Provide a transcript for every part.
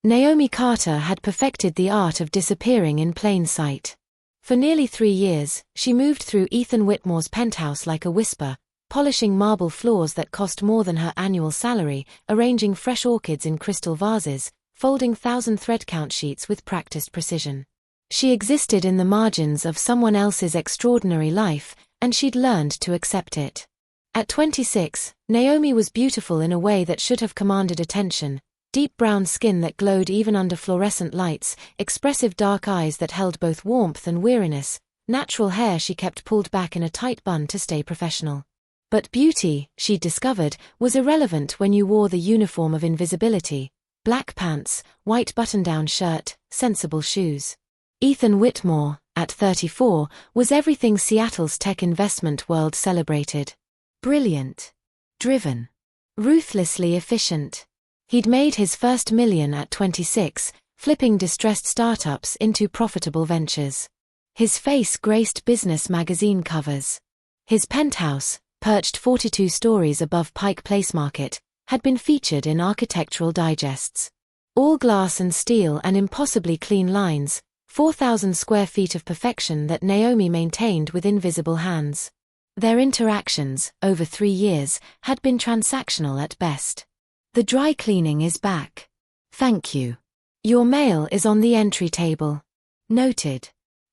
Naomi Carter had perfected the art of disappearing in plain sight. For nearly 3 years, she moved through Ethan Whitmore's penthouse like a whisper, polishing marble floors that cost more than her annual salary, arranging fresh orchids in crystal vases, folding 1,000 thread count sheets with practiced precision. She existed in the margins of someone else's extraordinary life, and she'd learned to accept it. At 26, Naomi was beautiful in a way that should have commanded attention. Deep brown skin that glowed even under fluorescent lights, expressive dark eyes that held both warmth and weariness, natural hair she kept pulled back in a tight bun to stay professional. But beauty, she discovered, was irrelevant when you wore the uniform of invisibility: black pants, white button-down shirt, sensible shoes. Ethan Whitmore, at 34, was everything Seattle's tech investment world celebrated. Brilliant. Driven. Ruthlessly efficient. He'd made his first million at 26, flipping distressed startups into profitable ventures. His face graced business magazine covers. His penthouse, perched 42 stories above Pike Place Market, had been featured in architectural digests. All glass and steel and impossibly clean lines, 4,000 square feet of perfection that Naomi maintained with invisible hands. Their interactions, over 3 years, had been transactional at best. The dry cleaning is back. Thank you. Your mail is on the entry table. Noted.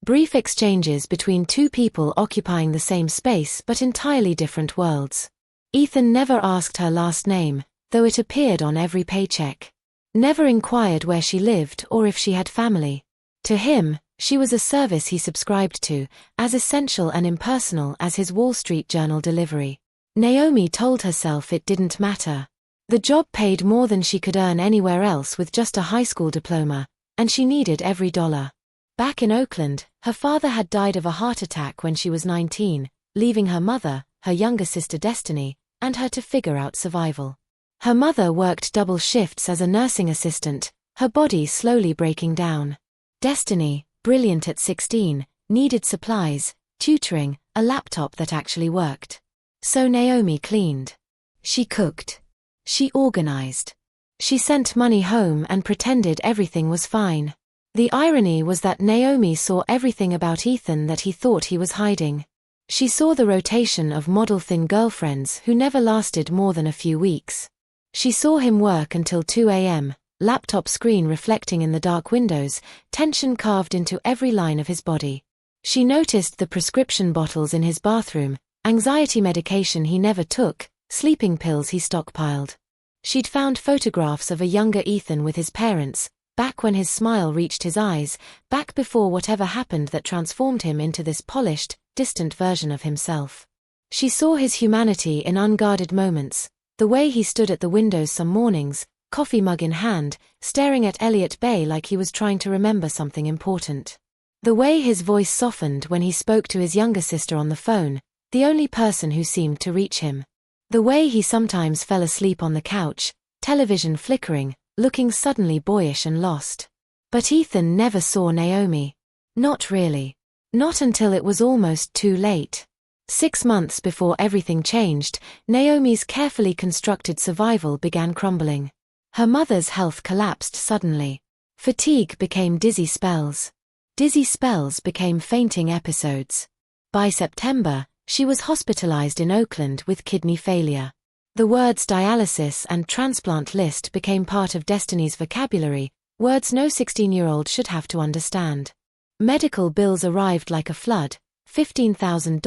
Brief exchanges between two people occupying the same space but entirely different worlds. Ethan never asked her last name, though it appeared on every paycheck. Never inquired where she lived or if she had family. To him, she was a service he subscribed to, as essential and impersonal as his Wall Street Journal delivery. Naomi told herself it didn't matter. The job paid more than she could earn anywhere else with just a high school diploma, and she needed every dollar. Back in Oakland, her father had died of a heart attack when she was 19, leaving her mother, her younger sister Destiny, and her to figure out survival. Her mother worked double shifts as a nursing assistant, her body slowly breaking down. Destiny, brilliant at 16, needed supplies, tutoring, a laptop that actually worked. So Naomi cleaned. She cooked. She organized. She sent money home and pretended everything was fine. The irony was that Naomi saw everything about Ethan that he thought he was hiding. She saw the rotation of model-thin girlfriends who never lasted more than a few weeks. She saw him work until 2 a.m., laptop screen reflecting in the dark windows, tension carved into every line of his body. She noticed the prescription bottles in his bathroom, anxiety medication he never took, sleeping pills he stockpiled. She'd found photographs of a younger Ethan with his parents, back when his smile reached his eyes, back before whatever happened that transformed him into this polished, distant version of himself. She saw his humanity in unguarded moments, the way he stood at the windows some mornings, coffee mug in hand, staring at Elliott Bay like he was trying to remember something important. The way his voice softened when he spoke to his younger sister on the phone, the only person who seemed to reach him. The way he sometimes fell asleep on the couch, television flickering, looking suddenly boyish and lost. But Ethan never saw Naomi. Not really. Not until it was almost too late. 6 months before everything changed, Naomi's carefully constructed survival began crumbling. Her mother's health collapsed suddenly. Fatigue became dizzy spells. Dizzy spells became fainting episodes. By September, she was hospitalized in Oakland with kidney failure. The words dialysis and transplant list became part of Destiny's vocabulary, words no 16-year-old should have to understand. Medical bills arrived like a flood: $15,000,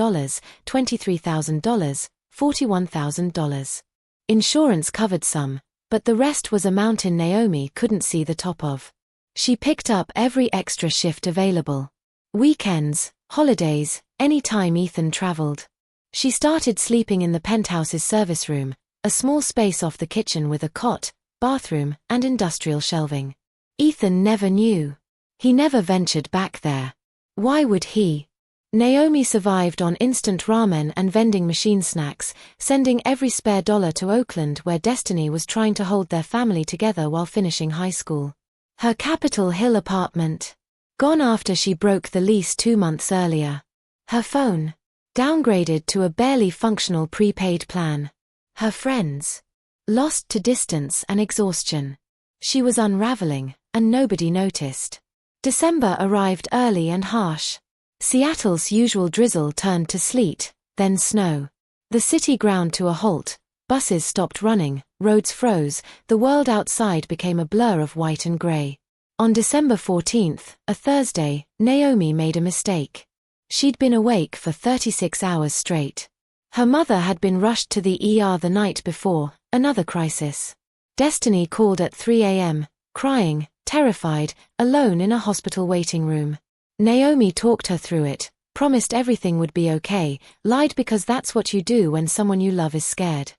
$23,000, $41,000. Insurance covered some, but the rest was a mountain Naomi couldn't see the top of. She picked up every extra shift available. Weekends, holidays, any time Ethan traveled. She started sleeping in the penthouse's service room, a small space off the kitchen with a cot, bathroom, and industrial shelving. Ethan never knew. He never ventured back there. Why would he? Naomi survived on instant ramen and vending machine snacks, sending every spare dollar to Oakland where Destiny was trying to hold their family together while finishing high school. Her Capitol Hill apartment. Gone after she broke the lease 2 months earlier. Her phone. Downgraded to a barely functional prepaid plan. Her friends. Lost to distance and exhaustion. She was unraveling, and nobody noticed. December arrived early and harsh. Seattle's usual drizzle turned to sleet, then snow. The city ground to a halt, buses stopped running, roads froze, the world outside became a blur of white and gray. On December 14th, a Thursday, Naomi made a mistake. She'd been awake for 36 hours straight. Her mother had been rushed to the ER the night before, another crisis. Destiny called at 3 a.m., crying, terrified, alone in a hospital waiting room. Naomi talked her through it, promised everything would be okay, lied because that's what you do when someone you love is scared.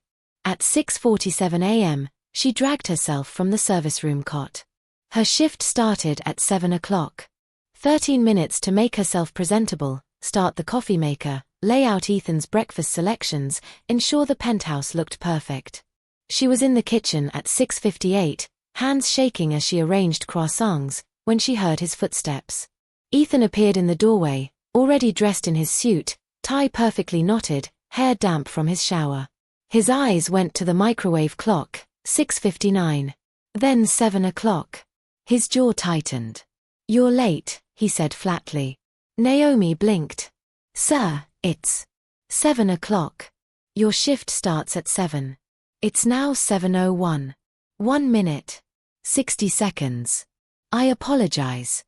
At 6:47 a.m., she dragged herself from the service room cot. Her shift started at 7 o'clock. 13 minutes to make herself presentable, start the coffee maker, lay out Ethan's breakfast selections, ensure the penthouse looked perfect. She was in the kitchen at 6:58, hands shaking as she arranged croissants, when she heard his footsteps. Ethan appeared in the doorway, already dressed in his suit, tie perfectly knotted, hair damp from his shower. His eyes went to the microwave clock, 6:59. Then 7 o'clock. His jaw tightened. "You're late," he said flatly. Naomi blinked. "Sir, it's 7 o'clock. Your shift starts at 7. It's now 7:01. 1 minute. 60 seconds. I apologize.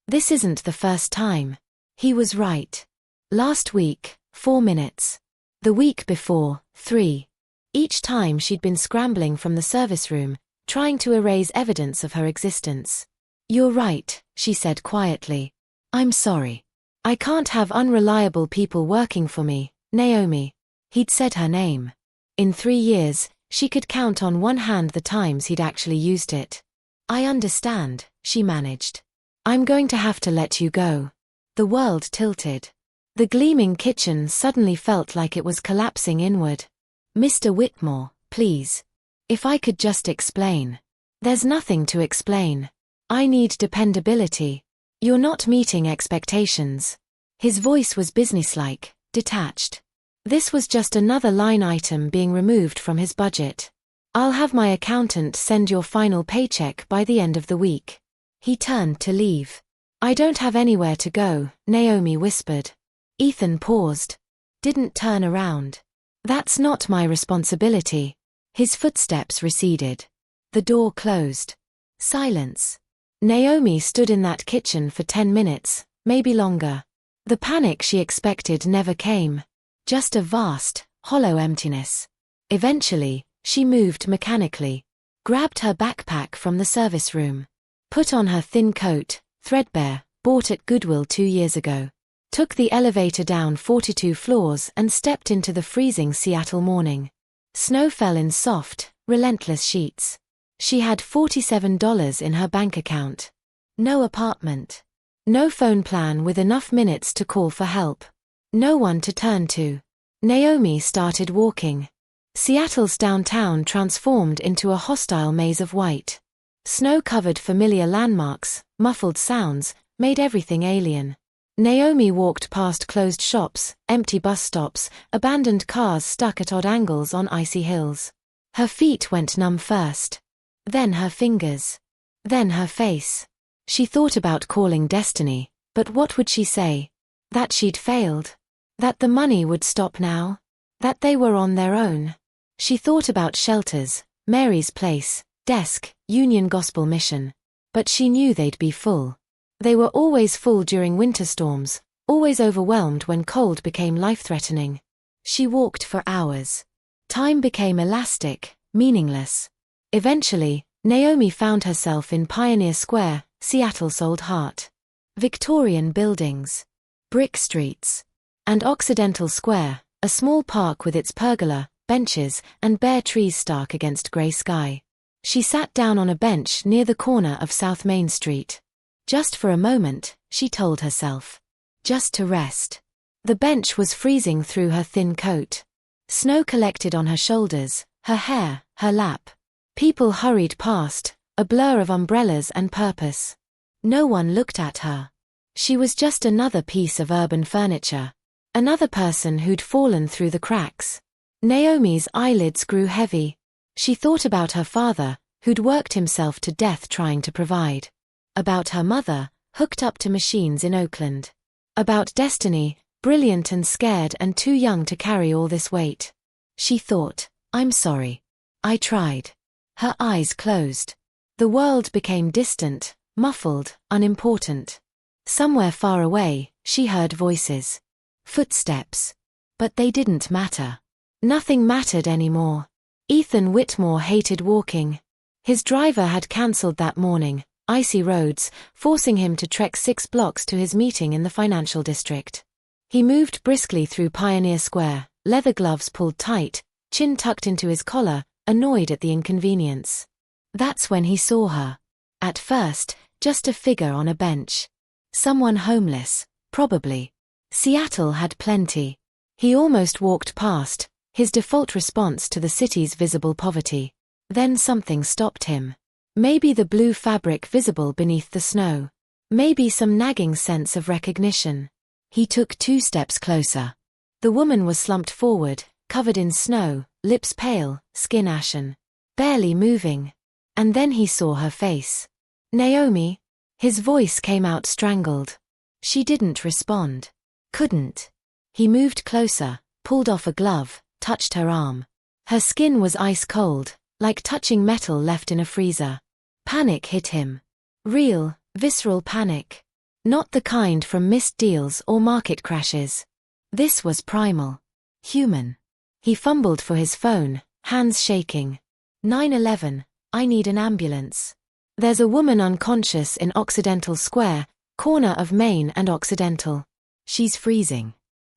This isn't the first time." He was right. Last week, 4 minutes. The week before, 3. Each time she'd been scrambling from the service room, trying to erase evidence of her existence. "You're right," she said quietly. "I'm sorry. I can't have unreliable people working for me, Naomi." He'd said her name. In 3 years, she could count on one hand the times he'd actually used it. "I understand," she managed. "I'm going to have to let you go." The world tilted. The gleaming kitchen suddenly felt like it was collapsing inward. "Mr. Whitmore, please. If I could just explain." "There's nothing to explain. I need dependability. You're not meeting expectations." His voice was businesslike, detached. This was just another line item being removed from his budget. "I'll have my accountant send your final paycheck by the end of the week." He turned to leave. "I don't have anywhere to go," Naomi whispered. Ethan paused. "Didn't turn around." "That's not my responsibility." His footsteps receded. The door closed. Silence. Naomi stood in that kitchen for 10 minutes, maybe longer. The panic she expected never came. Just a vast, hollow emptiness. Eventually, she moved mechanically. Grabbed her backpack from the service room. Put on her thin coat, threadbare, bought at Goodwill 2 years ago. Took the elevator down 42 floors and stepped into the freezing Seattle morning. Snow fell in soft, relentless sheets. She had $47 in her bank account. No apartment. No phone plan with enough minutes to call for help. No one to turn to. Naomi started walking. Seattle's downtown transformed into a hostile maze of white. Snow-covered familiar landmarks, muffled sounds, made everything alien. Naomi walked past closed shops, empty bus stops, abandoned cars stuck at odd angles on icy hills. Her feet went numb first. Then her fingers. Then her face. She thought about calling Destiny, but what would she say? That she'd failed? That the money would stop now? That they were on their own? She thought about shelters, Mary's place, desk, Union Gospel Mission. But she knew they'd be full. They were always full during winter storms, always overwhelmed when cold became life-threatening. She walked for hours. Time became elastic, meaningless. Eventually, Naomi found herself in Pioneer Square, Seattle's old heart. Victorian buildings. Brick streets. And Occidental Square, a small park with its pergola, benches, and bare trees stark against gray sky. She sat down on a bench near the corner of South Main Street. Just for a moment, she told herself. Just to rest. The bench was freezing through her thin coat. Snow collected on her shoulders, her hair, her lap. People hurried past, a blur of umbrellas and purpose. No one looked at her. She was just another piece of urban furniture. Another person who'd fallen through the cracks. Naomi's eyelids grew heavy. She thought about her father, who'd worked himself to death trying to provide. About her mother, hooked up to machines in Oakland. About Destiny, brilliant and scared and too young to carry all this weight. She thought, I'm sorry. I tried. Her eyes closed. The world became distant, muffled, unimportant. Somewhere far away, she heard voices. Footsteps. But they didn't matter. Nothing mattered anymore. Ethan Whitmore hated walking. His driver had cancelled that morning, icy roads, forcing him to trek 6 blocks to his meeting in the financial district. He moved briskly through Pioneer Square, leather gloves pulled tight, chin tucked into his collar, annoyed at the inconvenience. That's when he saw her. At first, just a figure on a bench. Someone homeless, probably. Seattle had plenty. He almost walked past, his default response to the city's visible poverty. Then something stopped him. Maybe the blue fabric visible beneath the snow. Maybe some nagging sense of recognition. He took 2 steps closer. The woman was slumped forward, covered in snow, lips pale, skin ashen. Barely moving. And then he saw her face. Naomi? His voice came out strangled. She didn't respond. Couldn't. He moved closer, pulled off a glove, touched her arm. Her skin was ice cold, like touching metal left in a freezer. Panic hit him. Real, visceral panic. Not the kind from missed deals or market crashes. This was primal. Human. He fumbled for his phone, hands shaking. 911, I need an ambulance. There's a woman unconscious in Occidental Square, corner of Main and Occidental. She's freezing.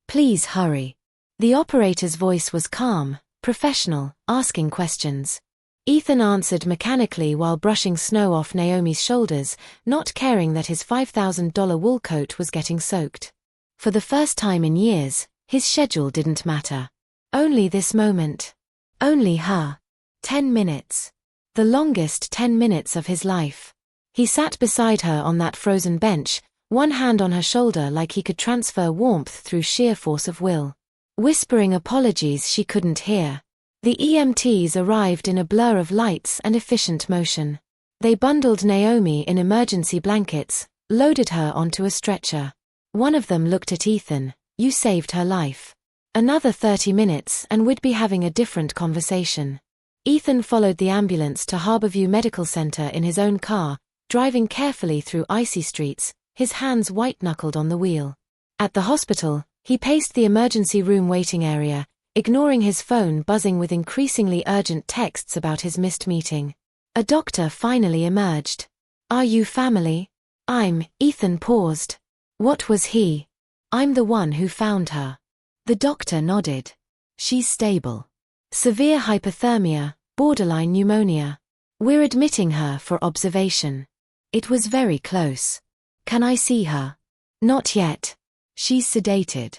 Please hurry. The operator's voice was calm, professional, asking questions. Ethan answered mechanically while brushing snow off Naomi's shoulders, not caring that his $5,000 wool coat was getting soaked. For the first time in years, his schedule didn't matter. Only this moment. Only her. 10 minutes. The longest 10 minutes of his life. He sat beside her on that frozen bench, one hand on her shoulder like he could transfer warmth through sheer force of will. Whispering apologies she couldn't hear. The EMTs arrived in a blur of lights and efficient motion. They bundled Naomi in emergency blankets, loaded her onto a stretcher. One of them looked at Ethan. You saved her life. Another 30 minutes and we'd be having a different conversation. Ethan followed the ambulance to Harborview Medical Center in his own car, driving carefully through icy streets, his hands white-knuckled on the wheel. At the hospital, he paced the emergency room waiting area, ignoring his phone buzzing with increasingly urgent texts about his missed meeting. A doctor finally emerged. Are you family? Ethan paused. What was he? I'm the one who found her. The doctor nodded. She's stable. Severe hypothermia, borderline pneumonia. We're admitting her for observation. It was very close. Can I see her? Not yet. She's sedated.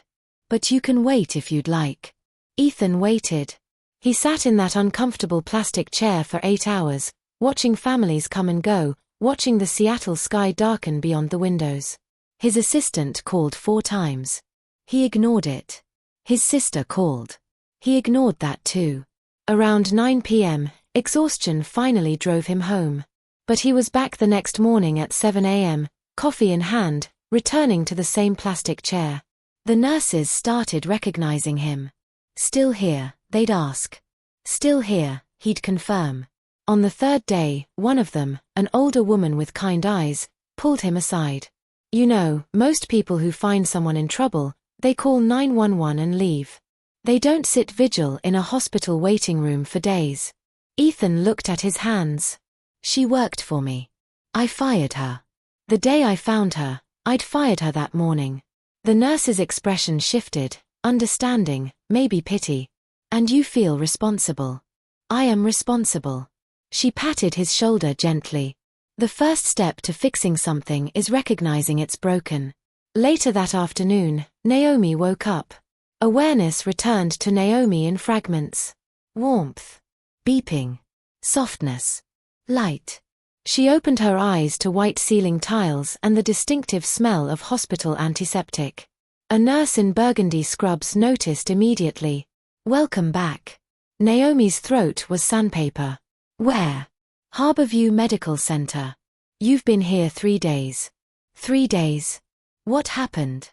But you can wait if you'd like. Ethan waited. He sat in that uncomfortable plastic chair for 8 hours, watching families come and go, watching the Seattle sky darken beyond the windows. His assistant called 4 times. He ignored it. His sister called. He ignored that too. Around 9 p.m., exhaustion finally drove him home. But he was back the next morning at 7 a.m., coffee in hand, returning to the same plastic chair. The nurses started recognizing him. Still here, they'd ask. Still here, he'd confirm. On the 3rd day, one of them, an older woman with kind eyes, pulled him aside. You know, most people who find someone in trouble, they call 911 and leave. They don't sit vigil in a hospital waiting room for days. Ethan looked at his hands. She worked for me. I fired her. The day I found her, I'd fired her that morning. The nurse's expression shifted, understanding, maybe pity. And you feel responsible. I am responsible. She patted his shoulder gently. The first step to fixing something is recognizing it's broken. Later that afternoon, Naomi woke up. Awareness returned to Naomi in fragments. Warmth. Beeping. Softness. Light. She opened her eyes to white ceiling tiles and the distinctive smell of hospital antiseptic. A nurse in burgundy scrubs noticed immediately. Welcome back. Naomi's throat was sandpaper. Where? Harborview Medical Center. You've been here 3 days. 3 days? What happened?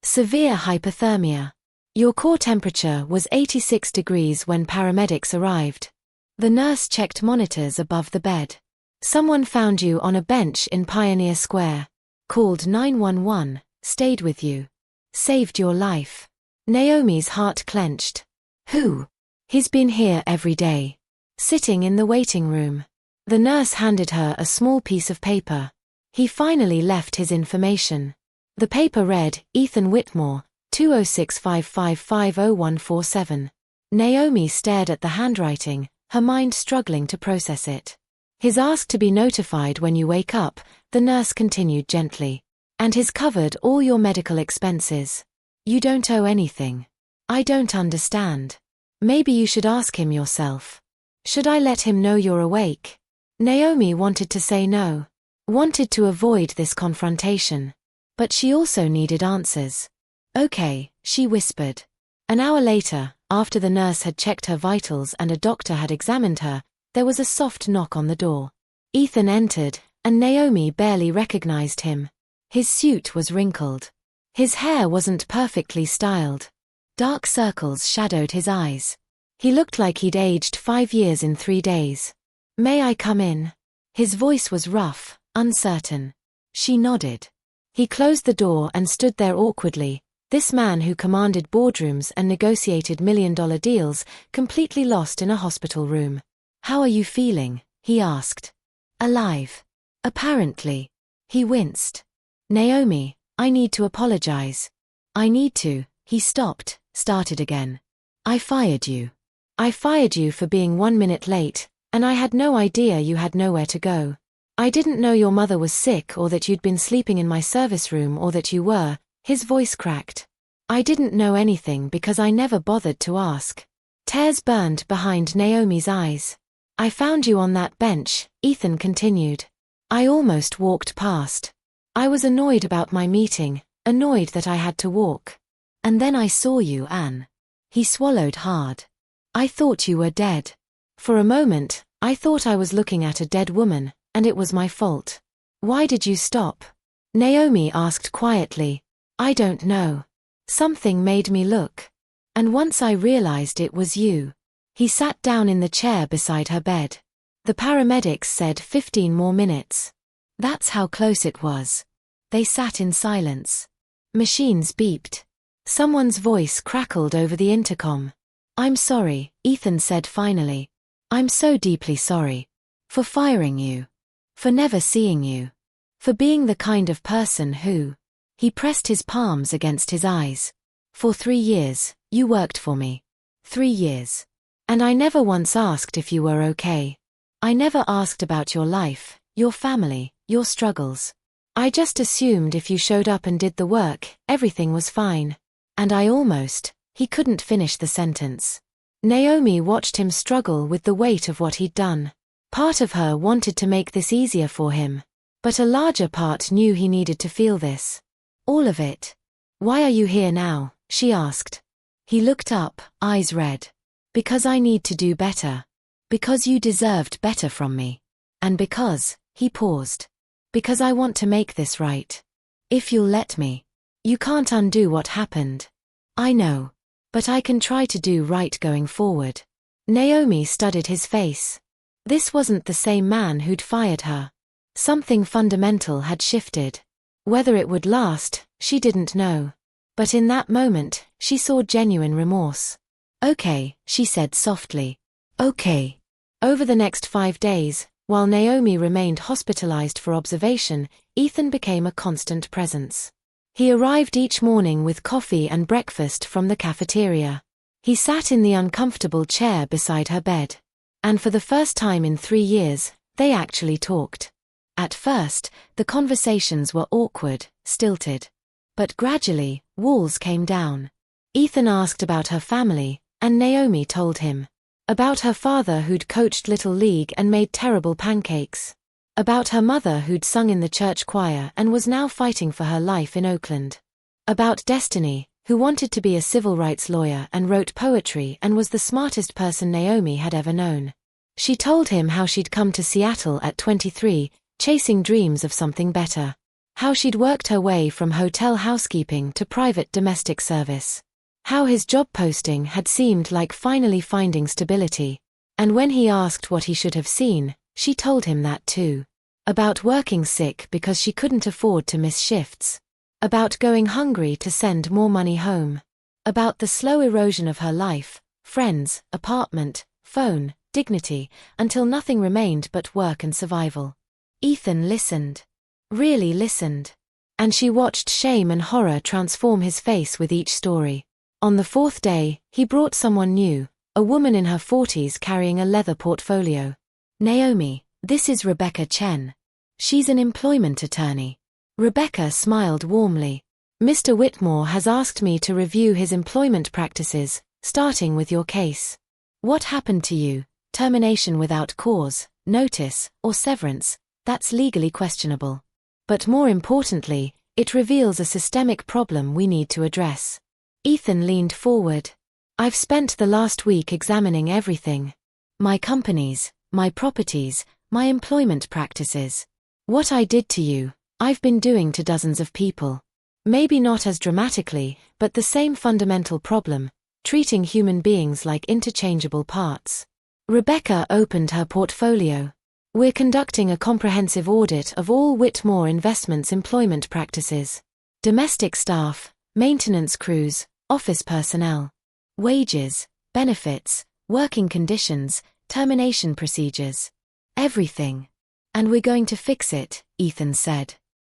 Severe hypothermia. Your core temperature was 86 degrees when paramedics arrived. The nurse checked monitors above the bed. Someone found you on a bench in Pioneer Square. Called 911, stayed with you. Saved your life. Naomi's heart clenched. Who? He's been here every day. Sitting in the waiting room. The nurse handed her a small piece of paper. He finally left his information. The paper read, Ethan Whitmore, 20655500147. Naomi stared at the handwriting, her mind struggling to process it. His ask to be notified when you wake up, the nurse continued gently. And he's covered all your medical expenses. You don't owe anything. I don't understand. Maybe you should ask him yourself. Should I let him know you're awake? Naomi wanted to say no. Wanted to avoid this confrontation. But she also needed answers. Okay, she whispered. An hour later, after the nurse had checked her vitals and a doctor had examined her, there was a soft knock on the door. Ethan entered, and Naomi barely recognized him. His suit was wrinkled. His hair wasn't perfectly styled. Dark circles shadowed his eyes. He looked like he'd aged 5 years in 3 days. May I come in? His voice was rough, uncertain. She nodded. He closed the door and stood there awkwardly, this man who commanded boardrooms and negotiated million-dollar deals, completely lost in a hospital room. How are you feeling? He asked. Alive. Apparently. He winced. Naomi, I need to apologize. I need to. He stopped, started again. I fired you. I fired you for being 1 minute late, and I had no idea you had nowhere to go. I didn't know your mother was sick or that you'd been sleeping in my service room or that you were. His voice cracked. I didn't know anything because I never bothered to ask. Tears burned behind Naomi's eyes. I found you on that bench, Ethan continued. I almost walked past. I was annoyed about my meeting, annoyed that I had to walk. And then I saw you, Anne. He swallowed hard. I thought you were dead. For a moment, I thought I was looking at a dead woman, and it was my fault. Why did you stop? Naomi asked quietly. I don't know. Something made me look. And once I realized it was you. He sat down in the chair beside her bed. The paramedics said 15 more minutes. That's how close it was. They sat in silence. Machines beeped. Someone's voice crackled over the intercom. I'm sorry, Ethan said finally. I'm so deeply sorry. For firing you. For never seeing you. For being the kind of person who... He pressed his palms against his eyes. For 3 years, you worked for me. 3 years. And I never once asked if you were okay. I never asked about your life, your family, your struggles. I just assumed if you showed up and did the work, everything was fine. And I almost... He couldn't finish the sentence. Naomi watched him struggle with the weight of what he'd done. Part of her wanted to make this easier for him. But a larger part knew he needed to feel this. All of it. Why are you here now? She asked. He looked up, eyes red. Because I need to do better. Because you deserved better from me. And because, he paused. Because I want to make this right. If you'll let me. You can't undo what happened. I know. But I can try to do right going forward. Naomi studied his face. This wasn't the same man who'd fired her. Something fundamental had shifted. Whether it would last, she didn't know. But in that moment, she saw genuine remorse. Okay, she said softly. Okay. Over the next 5 days, while Naomi remained hospitalized for observation, Ethan became a constant presence. He arrived each morning with coffee and breakfast from the cafeteria. He sat in the uncomfortable chair beside her bed. And for the first time in 3 years, they actually talked. At first, the conversations were awkward, stilted. But gradually, walls came down. Ethan asked about her family, and Naomi told him. About her father who'd coached Little League and made terrible pancakes. About her mother who'd sung in the church choir and was now fighting for her life in Oakland. About Destiny, who wanted to be a civil rights lawyer and wrote poetry and was the smartest person Naomi had ever known. She told him how she'd come to Seattle at 23, chasing dreams of something better. How she'd worked her way from hotel housekeeping to private domestic service. How his job posting had seemed like finally finding stability. And when he asked what he should have seen, she told him that too. About working sick because she couldn't afford to miss shifts. About going hungry to send more money home. About the slow erosion of her life, friends, apartment, phone, dignity, until nothing remained but work and survival. Ethan listened. Really listened. And she watched shame and horror transform his face with each story. On the fourth day, he brought someone new, a woman in her 40s carrying a leather portfolio. Naomi, this is Rebecca Chen. She's an employment attorney. Rebecca smiled warmly. Mr. Whitmore has asked me to review his employment practices, starting with your case. What happened to you? Termination without cause, notice, or severance, that's legally questionable. But more importantly, it reveals a systemic problem we need to address. Ethan leaned forward. I've spent the last week examining everything. My companies, my properties, my employment practices. What I did to you, I've been doing to dozens of people. Maybe not as dramatically, but the same fundamental problem, treating human beings like interchangeable parts. Rebecca opened her portfolio. We're conducting a comprehensive audit of all Whitmore Investments' employment practices. Domestic staff, maintenance crews, office personnel. Wages, benefits, working conditions, termination procedures. Everything. And we're going to fix it, Ethan said.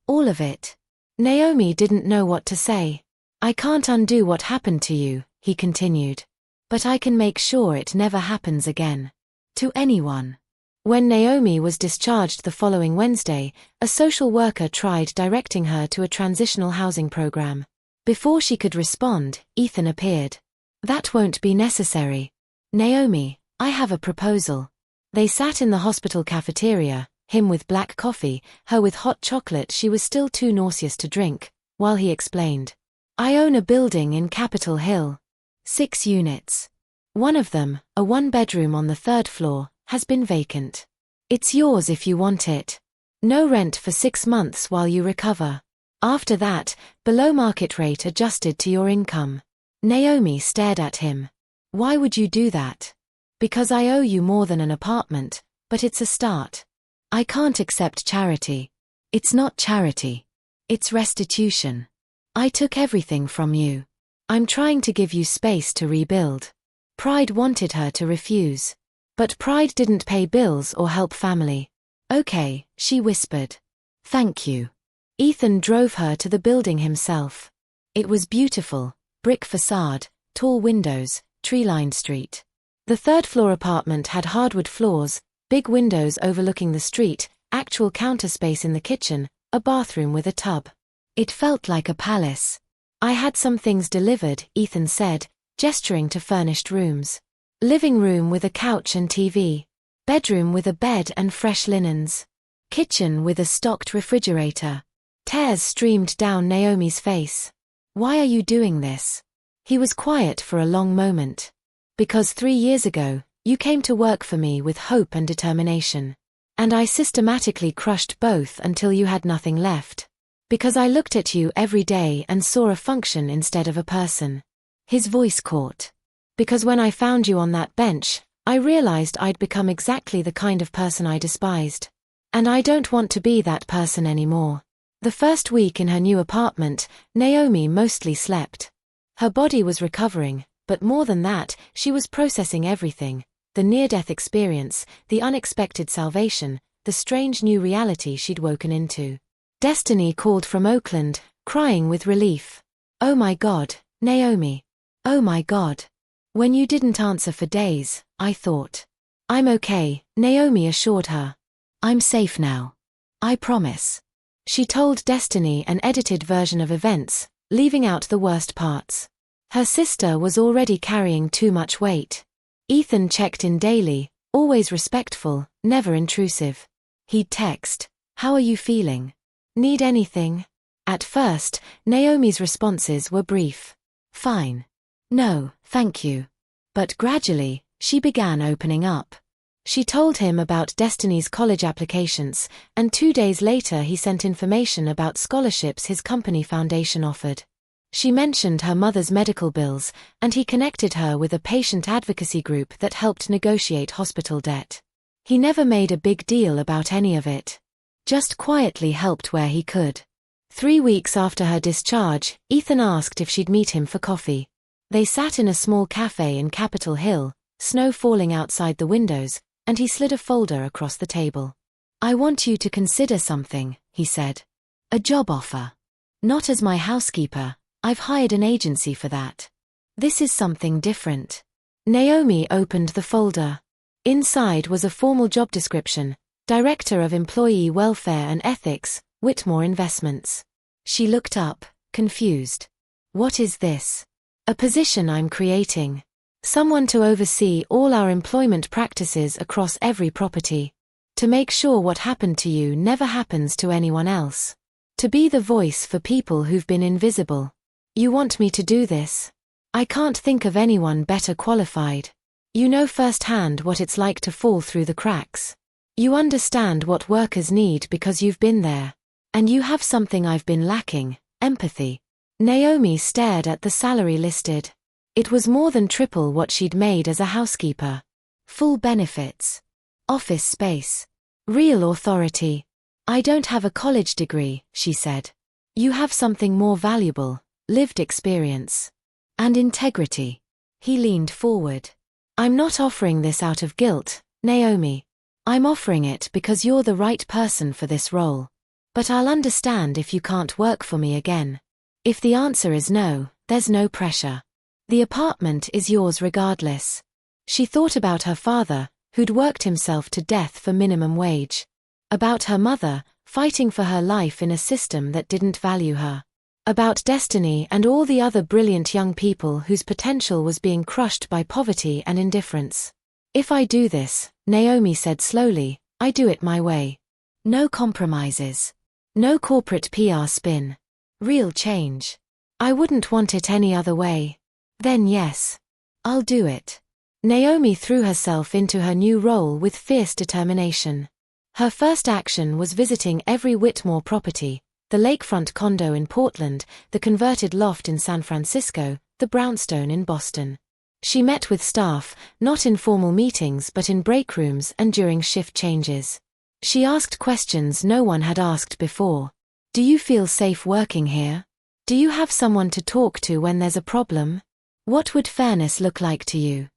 All of it. Naomi didn't know what to say. I can't undo what happened to you, he continued. But I can make sure it never happens again. To anyone. When Naomi was discharged the following Wednesday, a social worker tried directing her to a transitional housing program. Before she could respond, Ethan appeared. That won't be necessary. Naomi, I have a proposal. They sat in the hospital cafeteria, him with black coffee, her with hot chocolate she was still too nauseous to drink, while he explained. I own a building in Capitol Hill. 6 units. One of them, a one-bedroom on the 3rd floor, has been vacant. It's yours if you want it. No rent for 6 months while you recover. After that, below market rate adjusted to your income. Naomi stared at him. Why would you do that? Because I owe you more than an apartment, but it's a start. I can't accept charity. It's not charity. It's restitution. I took everything from you. I'm trying to give you space to rebuild. Pride wanted her to refuse. But pride didn't pay bills or help family. Okay, she whispered. Thank you. Ethan drove her to the building himself. It was beautiful, brick facade, tall windows, tree-lined street. The 3rd-floor apartment had hardwood floors, big windows overlooking the street, actual counter space in the kitchen, a bathroom with a tub. It felt like a palace. I had some things delivered, Ethan said, gesturing to furnished rooms. Living room with a couch and TV. Bedroom with a bed and fresh linens. Kitchen with a stocked refrigerator. Tears streamed down Naomi's face. Why are you doing this? He was quiet for a long moment. Because 3 years ago, you came to work for me with hope and determination. And I systematically crushed both until you had nothing left. Because I looked at you every day and saw a function instead of a person. His voice caught. Because when I found you on that bench, I realized I'd become exactly the kind of person I despised. And I don't want to be that person anymore. The first week in her new apartment, Naomi mostly slept. Her body was recovering, but more than that, she was processing everything. The near-death experience, the unexpected salvation, the strange new reality she'd woken into. Destiny called from Oakland, crying with relief. Oh my God, Naomi. Oh my God. When you didn't answer for days, I thought. I'm okay, Naomi assured her. I'm safe now. I promise. She told Destiny an edited version of events, leaving out the worst parts. Her sister was already carrying too much weight. Ethan checked in daily, always respectful, never intrusive. He'd text, "How are you feeling? Need anything?" At first, Naomi's responses were brief. Fine. No, thank you. But gradually, she began opening up. She told him about Destiny's college applications, and 2 days later he sent information about scholarships his company foundation offered. She mentioned her mother's medical bills, and he connected her with a patient advocacy group that helped negotiate hospital debt. He never made a big deal about any of it. Just quietly helped where he could. 3 weeks after her discharge, Ethan asked if she'd meet him for coffee. They sat in a small cafe in Capitol Hill, snow falling outside the windows, and he slid a folder across the table. "I want you to consider something," he said. "A job offer. Not as my housekeeper, I've hired an agency for that. This is something different." Naomi opened the folder. Inside was a formal job description: Director of Employee Welfare and Ethics, Whitmore Investments. She looked up, confused. "What is this?" "A position I'm creating. Someone to oversee all our employment practices across every property. To make sure what happened to you never happens to anyone else. To be the voice for people who've been invisible. You want me to do this? I can't think of anyone better qualified. You know firsthand what it's like to fall through the cracks. You understand what workers need because you've been there. And you have something I've been lacking: empathy." Naomi stared at the salary listed. It was more than triple what she'd made as a housekeeper. Full benefits. Office space. Real authority. "I don't have a college degree," she said. "You have something more valuable: lived experience. And integrity." He leaned forward. "I'm not offering this out of guilt, Naomi. I'm offering it because you're the right person for this role. But I'll understand if you can't work for me again. If the answer is no, there's no pressure. The apartment is yours regardless." She thought about her father, who'd worked himself to death for minimum wage. About her mother, fighting for her life in a system that didn't value her. About Destiny and all the other brilliant young people whose potential was being crushed by poverty and indifference. "If I do this," Naomi said slowly, "I do it my way. No compromises. No corporate PR spin. Real change. I wouldn't want it any other way. Then yes. I'll do it." Naomi threw herself into her new role with fierce determination. Her first action was visiting every Whitmore property: the lakefront condo in Portland, the converted loft in San Francisco, the brownstone in Boston. She met with staff, not in formal meetings but in break rooms and during shift changes. She asked questions no one had asked before. "Do you feel safe working here? Do you have someone to talk to when there's a problem? What would fairness look like to you?"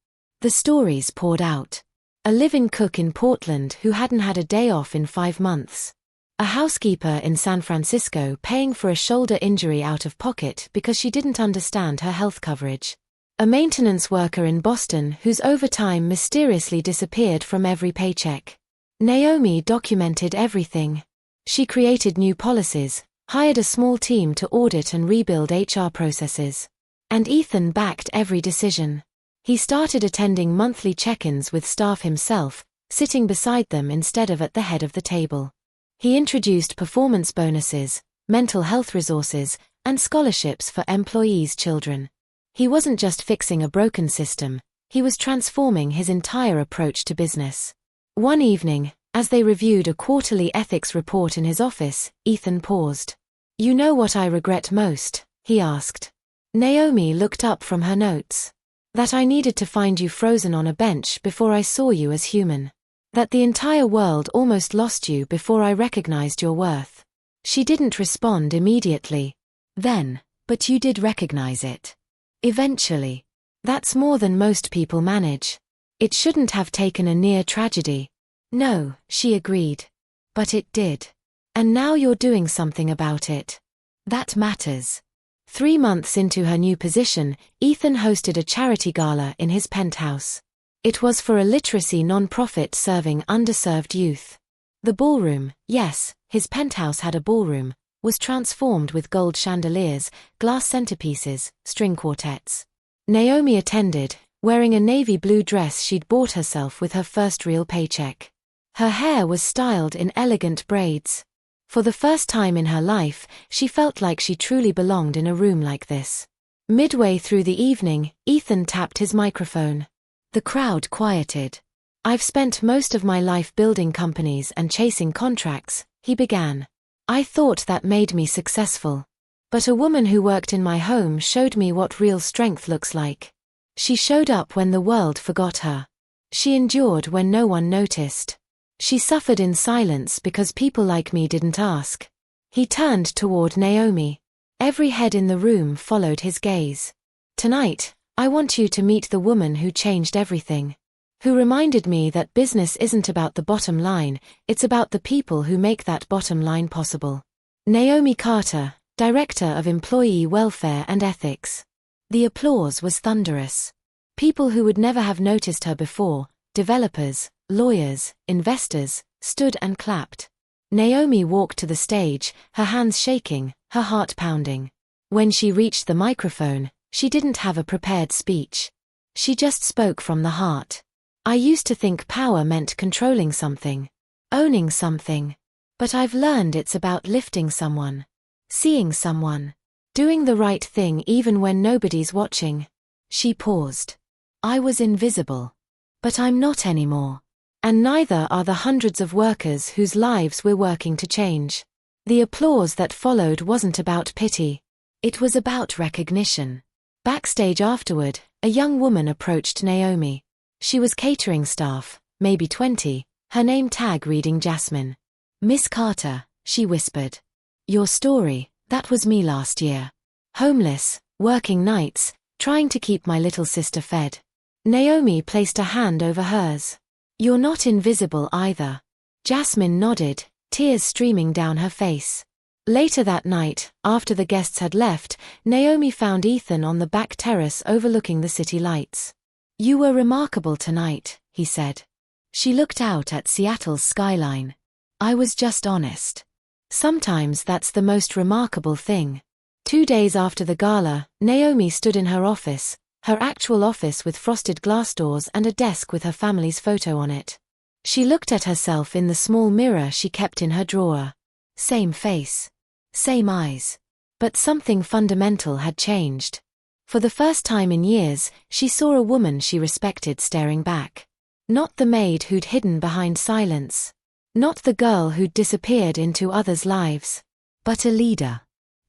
The stories poured out. A live-in cook in Portland who hadn't had a day off in 5 months. A housekeeper in San Francisco paying for a shoulder injury out of pocket because she didn't understand her health coverage. A maintenance worker in Boston whose overtime mysteriously disappeared from every paycheck. Naomi documented everything. She created new policies, hired a small team to audit and rebuild HR processes. And Ethan backed every decision. He started attending monthly check-ins with staff himself, sitting beside them instead of at the head of the table. He introduced performance bonuses, mental health resources, and scholarships for employees' children. He wasn't just fixing a broken system, he was transforming his entire approach to business. One evening, as they reviewed a quarterly ethics report in his office, Ethan paused. "You know what I regret most?" he asked. Naomi looked up from her notes. "That I needed to find you frozen on a bench before I saw you as human. That the entire world almost lost you before I recognized your worth." She didn't respond immediately. "Then, but you did recognize it. Eventually. That's more than most people manage. It shouldn't have taken a near tragedy." "No," she agreed. "But it did. And now you're doing something about it. That matters." 3 months into her new position, Ethan hosted a charity gala in his penthouse. It was for a literacy non-profit serving underserved youth. The ballroom, yes, his penthouse had a ballroom, was transformed with gold chandeliers, glass centerpieces, string quartets. Naomi attended, wearing a navy blue dress she'd bought herself with her first real paycheck. Her hair was styled in elegant braids. For the first time in her life, she felt like she truly belonged in a room like this. Midway through the evening, Ethan tapped his microphone. The crowd quieted. "I've spent most of my life building companies and chasing contracts," he began. "I thought that made me successful. But a woman who worked in my home showed me what real strength looks like. She showed up when the world forgot her. She endured when no one noticed. She suffered in silence because people like me didn't ask." He turned toward Naomi. Every head in the room followed his gaze. "Tonight, I want you to meet the woman who changed everything. Who reminded me that business isn't about the bottom line, it's about the people who make that bottom line possible. Naomi Carter, Director of Employee Welfare and Ethics." The applause was thunderous. People who would never have noticed her before, developers, lawyers, investors, stood and clapped. Naomi walked to the stage, her hands shaking, her heart pounding. When she reached the microphone, she didn't have a prepared speech. She just spoke from the heart. "I used to think power meant controlling something, owning something. But I've learned it's about lifting someone, seeing someone, doing the right thing even when nobody's watching." She paused. "I was invisible. But I'm not anymore. And neither are the hundreds of workers whose lives we're working to change." The applause that followed wasn't about pity. It was about recognition. Backstage afterward, a young woman approached Naomi. She was catering staff, maybe 20, her name tag reading Jasmine. "Miss Carter," she whispered. "Your story, that was me last year. Homeless, working nights, trying to keep my little sister fed." Naomi placed a hand over hers. "You're not invisible either." Jasmine nodded, tears streaming down her face. Later that night, after the guests had left, Naomi found Ethan on the back terrace overlooking the city lights. "You were remarkable tonight," he said. She looked out at Seattle's skyline. "I was just honest. Sometimes that's the most remarkable thing." 2 days after the gala, Naomi stood in her office, her actual office with frosted glass doors and a desk with her family's photo on it. She looked at herself in the small mirror she kept in her drawer. Same face. Same eyes. But something fundamental had changed. For the first time in years, she saw a woman she respected staring back. Not the maid who'd hidden behind silence. Not the girl who'd disappeared into others' lives. But a leader.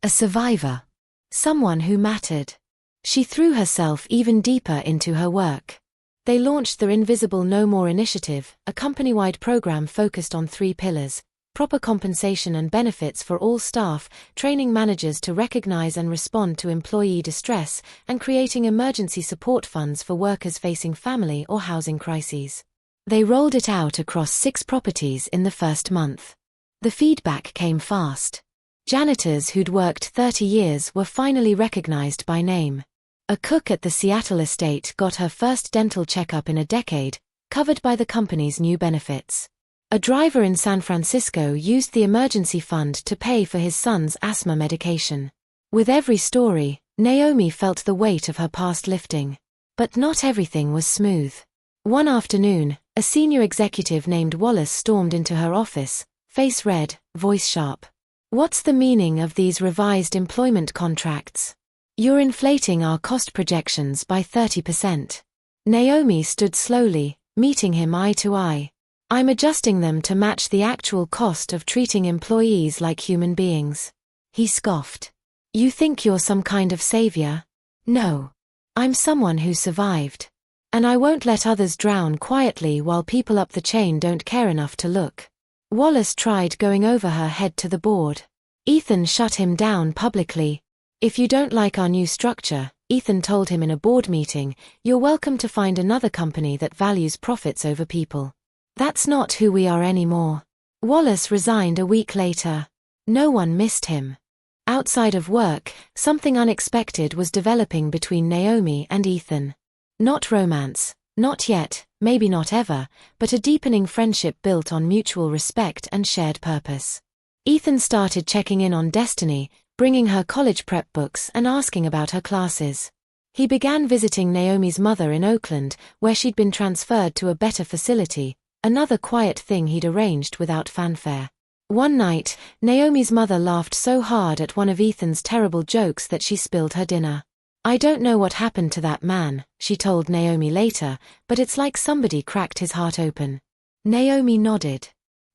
A survivor. Someone who mattered. She threw herself even deeper into her work. They launched the Invisible No More initiative, a company-wide program focused on 3 pillars: proper compensation and benefits for all staff, training managers to recognize and respond to employee distress, and creating emergency support funds for workers facing family or housing crises. They rolled it out across 6 properties in the first month. The feedback came fast. Janitors who'd worked 30 years were finally recognized by name. A cook at the Seattle estate got her first dental checkup in a decade, covered by the company's new benefits. A driver in San Francisco used the emergency fund to pay for his son's asthma medication. With every story, Naomi felt the weight of her past lifting. But not everything was smooth. One afternoon, a senior executive named Wallace stormed into her office, face red, voice sharp. "What's the meaning of these revised employment contracts? You're inflating our cost projections by 30%. Naomi stood slowly, meeting him eye to eye. "I'm adjusting them to match the actual cost of treating employees like human beings." He scoffed. "You think you're some kind of savior? No. I'm someone who survived. And I won't let others drown quietly while people up the chain don't care enough to look." Wallace tried going over her head to the board. Ethan shut him down publicly. "If you don't like our new structure," Ethan told him in a board meeting, "you're welcome to find another company that values profits over people. That's not who we are anymore." Wallace resigned a week later. No one missed him. Outside of work, something unexpected was developing between Naomi and Ethan. Not romance, not yet, maybe not ever, but a deepening friendship built on mutual respect and shared purpose. Ethan started checking in on Destiny, bringing her college prep books and asking about her classes. He began visiting Naomi's mother in Oakland, where she'd been transferred to a better facility, another quiet thing he'd arranged without fanfare. One night, Naomi's mother laughed so hard at one of Ethan's terrible jokes that she spilled her dinner. "I don't know what happened to that man," she told Naomi later, "but it's like somebody cracked his heart open." Naomi nodded.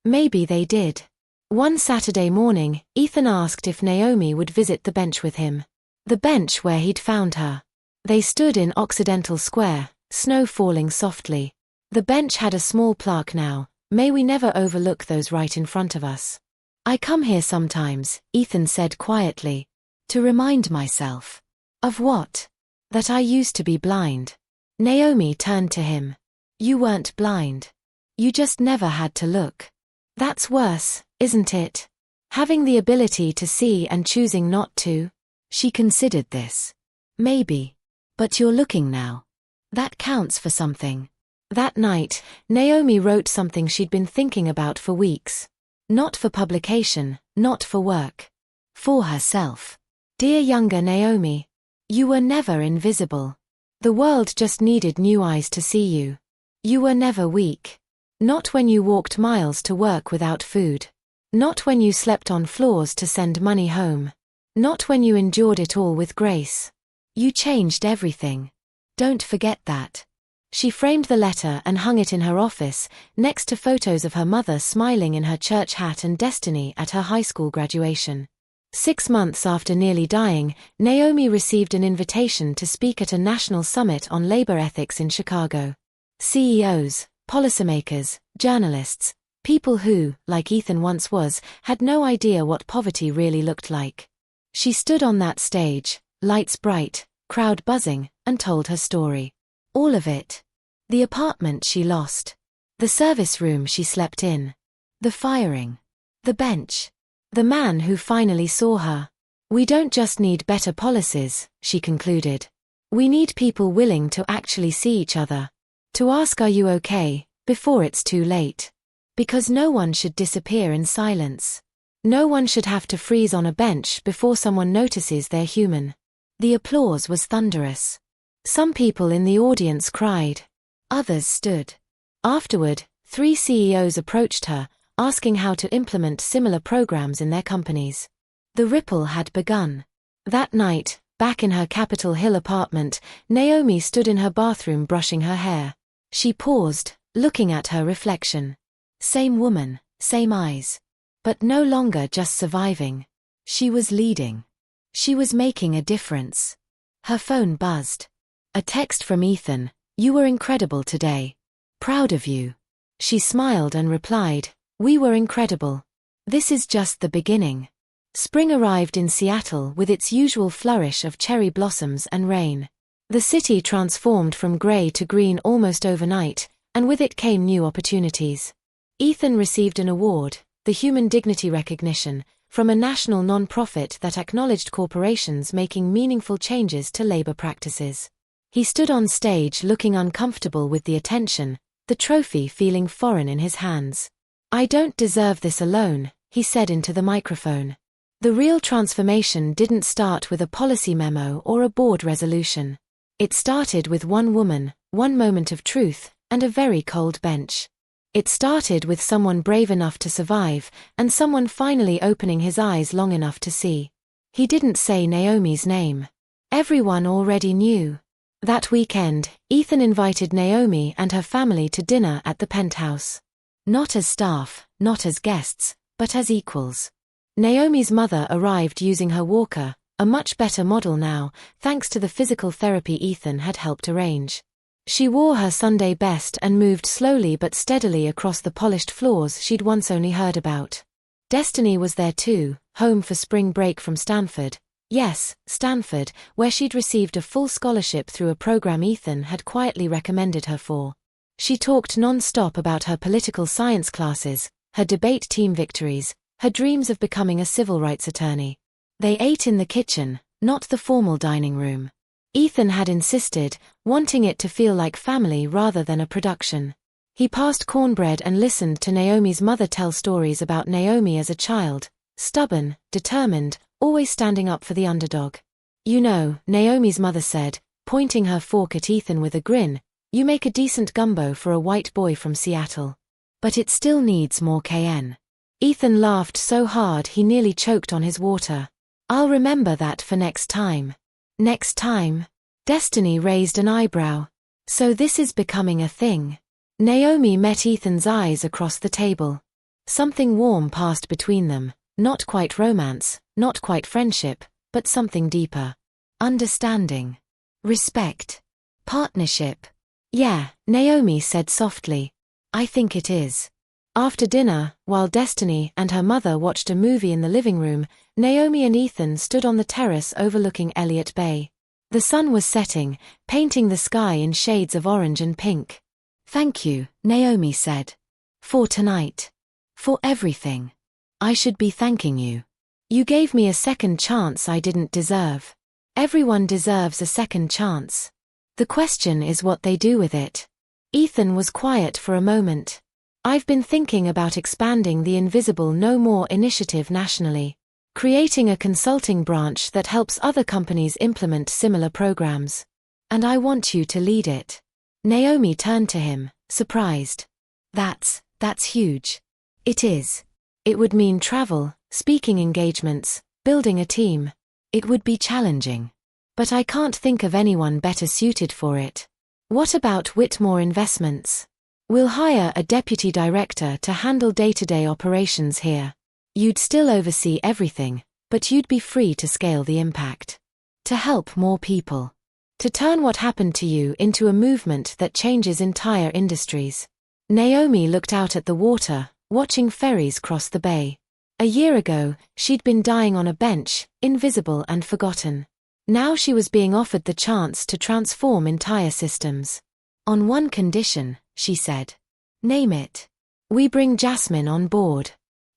Maybe they did. One Saturday morning, Ethan asked if Naomi would visit the bench with him. The bench where he'd found her. They stood in Occidental Square, snow falling softly. The bench had a small plaque now, "May we never overlook those right in front of us." "I come here sometimes," Ethan said quietly, "to remind myself." "Of what?" "That I used to be blind." Naomi turned to him. "You weren't blind. You just never had to look. That's worse, isn't it? Having the ability to see and choosing not to." She considered this. "Maybe. But you're looking now. That counts for something." That night, Naomi wrote something she'd been thinking about for weeks. Not for publication, not for work. For herself. "Dear younger Naomi. You were never invisible. The world just needed new eyes to see you. You were never weak. Not when you walked miles to work without food. Not when you slept on floors to send money home. Not when you endured it all with grace. You changed everything. Don't forget that." She framed the letter and hung it in her office, next to photos of her mother smiling in her church hat and Destiny at her high school graduation. 6 months after nearly dying, Naomi received an invitation to speak at a national summit on labor ethics in Chicago. CEOs, policymakers, journalists, people who, like Ethan once was, had no idea what poverty really looked like. She stood on that stage, lights bright, crowd buzzing, and told her story. All of it. The apartment she lost. The service room she slept in. The firing. The bench. The man who finally saw her. "We don't just need better policies," she concluded. "We need people willing to actually see each other. To ask, 'Are you okay?' before it's too late. Because no one should disappear in silence. No one should have to freeze on a bench before someone notices they're human." The applause was thunderous. Some people in the audience cried. Others stood. Afterward, 3 CEOs approached her, asking how to implement similar programs in their companies. The ripple had begun. That night, back in her Capitol Hill apartment, Naomi stood in her bathroom brushing her hair. She paused, looking at her reflection. Same woman, same eyes. But no longer just surviving. She was leading. She was making a difference. Her phone buzzed. A text from Ethan. "You were incredible today. Proud of you." She smiled and replied, "We were incredible. This is just the beginning." Spring arrived in Seattle with its usual flourish of cherry blossoms and rain. The city transformed from gray to green almost overnight, and with it came new opportunities. Ethan received an award, the Human Dignity Recognition, from a national non-profit that acknowledged corporations making meaningful changes to labor practices. He stood on stage looking uncomfortable with the attention, the trophy feeling foreign in his hands. "I don't deserve this alone," he said into the microphone. The real transformation didn't start with a policy memo or a board resolution. It started with one woman, one moment of truth, and a very cold bench. It started with someone brave enough to survive, and someone finally opening his eyes long enough to see. He didn't say Naomi's name. Everyone already knew. That weekend, Ethan invited Naomi and her family to dinner at the penthouse. Not as staff, not as guests, but as equals. Naomi's mother arrived using her walker, a much better model now, thanks to the physical therapy Ethan had helped arrange. She wore her Sunday best and moved slowly but steadily across the polished floors she'd once only heard about. Destiny was there too, home for spring break from Stanford. Yes, Stanford, where she'd received a full scholarship through a program Ethan had quietly recommended her for. She talked non-stop about her political science classes, her debate team victories, her dreams of becoming a civil rights attorney. They ate in the kitchen, not the formal dining room. Ethan had insisted, wanting it to feel like family rather than a production. He passed cornbread and listened to Naomi's mother tell stories about Naomi as a child, stubborn, determined, always standing up for the underdog. "You know," Naomi's mother said, pointing her fork at Ethan with a grin, "you make a decent gumbo for a white boy from Seattle. But it still needs more cayenne." Ethan laughed so hard he nearly choked on his water. "I'll remember that for next time." Next time. Destiny raised an eyebrow. So this is becoming a thing. Naomi met Ethan's eyes across the table. Something warm passed between them, not quite romance, not quite friendship, but something deeper. Understanding. Respect. Partnership. Yeah, Naomi said softly. I think it is. After dinner, while Destiny and her mother watched a movie in the living room, Naomi and Ethan stood on the terrace overlooking Elliott Bay. The sun was setting, painting the sky in shades of orange and pink. Thank you, Naomi said. For tonight. For everything. I should be thanking you. You gave me a second chance I didn't deserve. Everyone deserves a second chance. The question is what they do with it. Ethan was quiet for a moment. I've been thinking about expanding the Invisible No More initiative nationally. Creating a consulting branch that helps other companies implement similar programs. And I want you to lead it. Naomi turned to him, surprised. That's huge. It is. It would mean travel, speaking engagements, building a team. It would be challenging. But I can't think of anyone better suited for it. What about Whitmore Investments? We'll hire a deputy director to handle day-to-day operations here. You'd still oversee everything, but you'd be free to scale the impact. To help more people. To turn what happened to you into a movement that changes entire industries. Naomi looked out at the water, watching ferries cross the bay. A year ago, she'd been dying on a bench, invisible and forgotten. Now she was being offered the chance to transform entire systems. On one condition, she said. Name it. We bring Jasmine on board.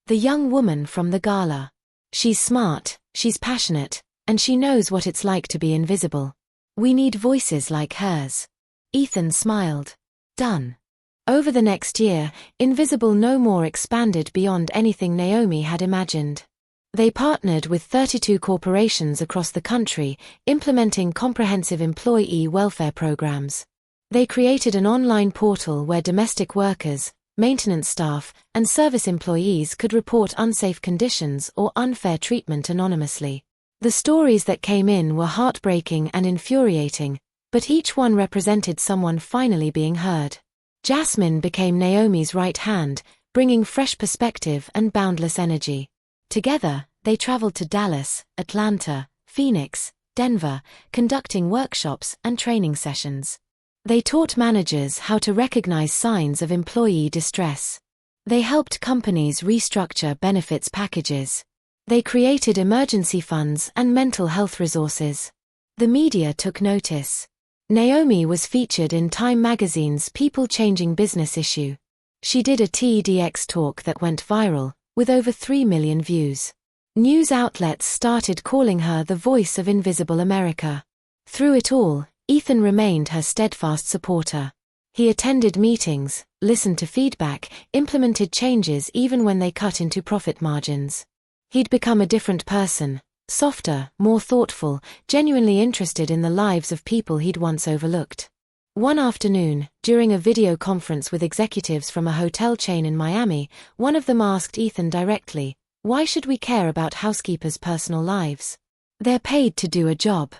The young woman from the gala. She's smart, she's passionate, and she knows what it's like to be invisible. We need voices like hers. Ethan smiled. Done. Over the next year, Invisible No More expanded beyond anything Naomi had imagined. They partnered with 32 corporations across the country, implementing comprehensive employee welfare programs. They created an online portal where domestic workers, maintenance staff, and service employees could report unsafe conditions or unfair treatment anonymously. The stories that came in were heartbreaking and infuriating, but each one represented someone finally being heard. Jasmine became Naomi's right hand, bringing fresh perspective and boundless energy. Together, they traveled to Dallas, Atlanta, Phoenix, Denver, conducting workshops and training sessions. They taught managers how to recognize signs of employee distress. They helped companies restructure benefits packages. They created emergency funds and mental health resources. The media took notice. Naomi was featured in Time magazine's People Changing Business issue. She did a TEDx talk that went viral, with over 3 million views. News outlets started calling her the voice of Invisible America. Through it all, Ethan remained her steadfast supporter. He attended meetings, listened to feedback, implemented changes even when they cut into profit margins. He'd become a different person, softer, more thoughtful, genuinely interested in the lives of people he'd once overlooked. One afternoon, during a video conference with executives from a hotel chain in Miami, one of them asked Ethan directly, "Why should we care about housekeepers' personal lives? They're paid to do a job."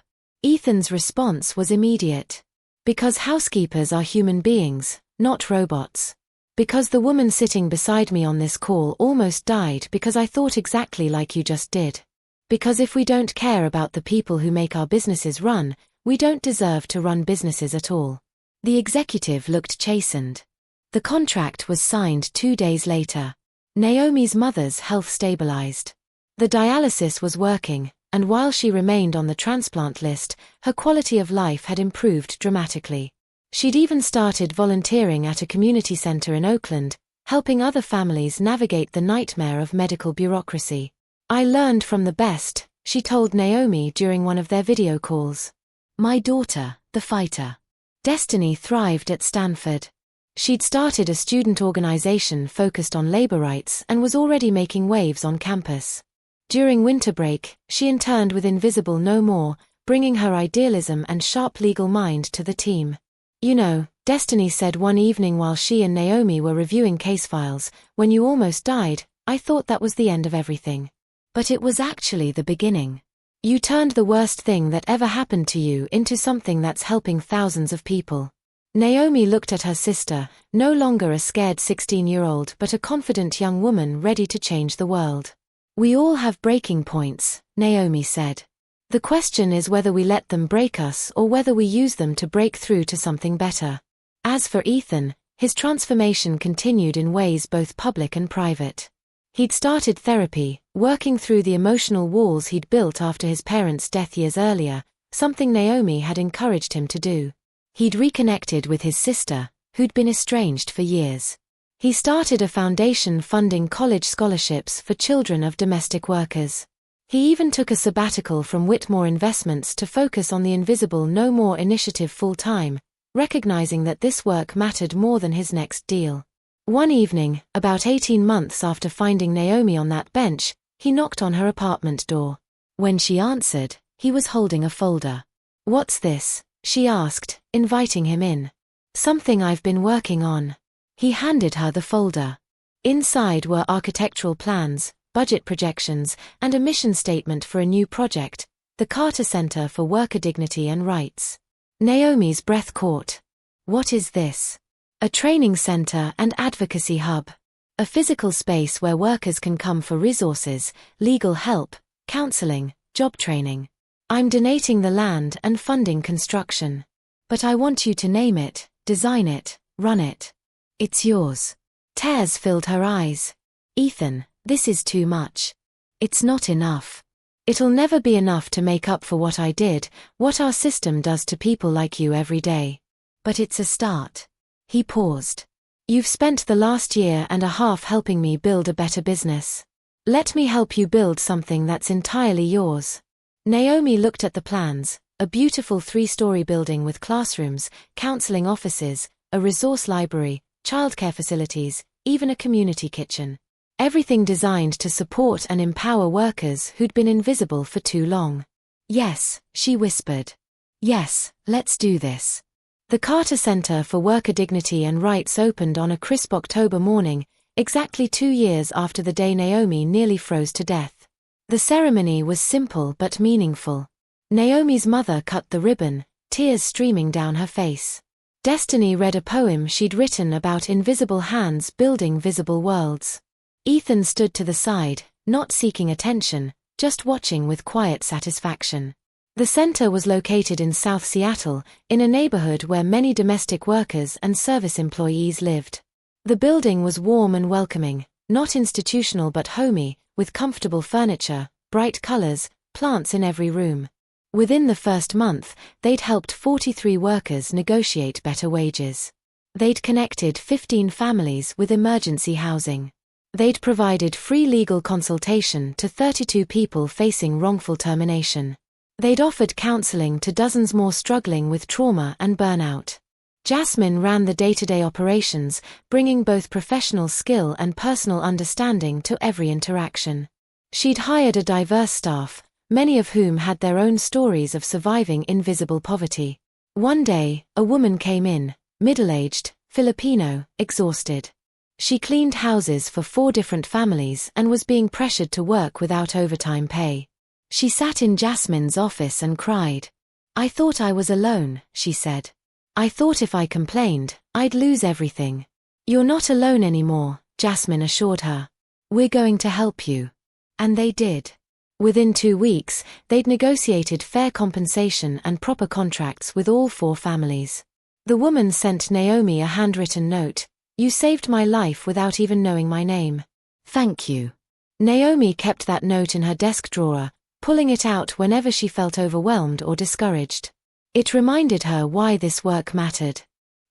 Ethan's response was immediate. Because housekeepers are human beings, not robots. Because the woman sitting beside me on this call almost died because I thought exactly like you just did. Because if we don't care about the people who make our businesses run, we don't deserve to run businesses at all. The executive looked chastened. The contract was signed 2 days later. Naomi's mother's health stabilized. The dialysis was working, and while she remained on the transplant list, her quality of life had improved dramatically. She'd even started volunteering at a community center in Oakland, helping other families navigate the nightmare of medical bureaucracy. "I learned from the best," she told Naomi during one of their video calls. "My daughter, the fighter." Destiny thrived at Stanford. She'd started a student organization focused on labor rights and was already making waves on campus. During winter break, she interned with Invisible No More, bringing her idealism and sharp legal mind to the team. "You know," Destiny said one evening while she and Naomi were reviewing case files, "when you almost died, I thought that was the end of everything. But it was actually the beginning. You turned the worst thing that ever happened to you into something that's helping thousands of people. Naomi looked at her sister, no longer a scared 16-year-old but a confident young woman ready to change the world. We all have breaking points, Naomi said. The question is whether we let them break us or whether we use them to break through to something better. As for Ethan, his transformation continued in ways both public and private. He'd started therapy, working through the emotional walls he'd built after his parents' death years earlier, something Naomi had encouraged him to do. He'd reconnected with his sister, who'd been estranged for years. He started a foundation funding college scholarships for children of domestic workers. He even took a sabbatical from Whitmore Investments to focus on the Invisible No More initiative full-time, recognizing that this work mattered more than his next deal. One evening, about 18 months after finding Naomi on that bench, he knocked on her apartment door. When she answered, he was holding a folder. "What's this?" she asked, inviting him in. "Something I've been working on." He handed her the folder. Inside were architectural plans, budget projections, and a mission statement for a new project, the Carter Center for Worker Dignity and Rights. Naomi's breath caught. What is this? A training center and advocacy hub. A physical space where workers can come for resources, legal help, counseling, job training. "I'm donating the land and funding construction. But I want you to name it, design it, run it. It's yours." Tears filled her eyes. "Ethan, this is too much. It's not enough. It'll never be enough to make up for what I did, what our system does to people like you every day. But it's a start." He paused. "You've spent the last year and a half helping me build a better business. Let me help you build something that's entirely yours." Naomi looked at the plans, a beautiful 3-story building with classrooms, counseling offices, a resource library, childcare facilities, even a community kitchen. Everything designed to support and empower workers who'd been invisible for too long. "Yes," she whispered. "Yes, let's do this." The Carter Center for Worker Dignity and Rights opened on a crisp October morning, exactly 2 years after the day Naomi nearly froze to death. The ceremony was simple but meaningful. Naomi's mother cut the ribbon, tears streaming down her face. Destiny read a poem she'd written about invisible hands building visible worlds. Ethan stood to the side, not seeking attention, just watching with quiet satisfaction. The center was located in South Seattle, in a neighborhood where many domestic workers and service employees lived. The building was warm and welcoming, not institutional but homey, with comfortable furniture, bright colors, plants in every room. Within the first month, they'd helped 43 workers negotiate better wages. They'd connected 15 families with emergency housing. They'd provided free legal consultation to 32 people facing wrongful termination. They'd offered counseling to dozens more struggling with trauma and burnout. Jasmine ran the day-to-day operations, bringing both professional skill and personal understanding to every interaction. She'd hired a diverse staff, many of whom had their own stories of surviving invisible poverty. One day, a woman came in, middle-aged, Filipino, exhausted. She cleaned houses for 4 different families and was being pressured to work without overtime pay. She sat in Jasmine's office and cried. "I thought I was alone," she said. "I thought if I complained, I'd lose everything." "You're not alone anymore," Jasmine assured her. "We're going to help you." And they did. Within 2 weeks, they'd negotiated fair compensation and proper contracts with all 4 families. The woman sent Naomi a handwritten note. "You saved my life without even knowing my name. Thank you." Naomi kept that note in her desk drawer, pulling it out whenever she felt overwhelmed or discouraged. It reminded her why this work mattered.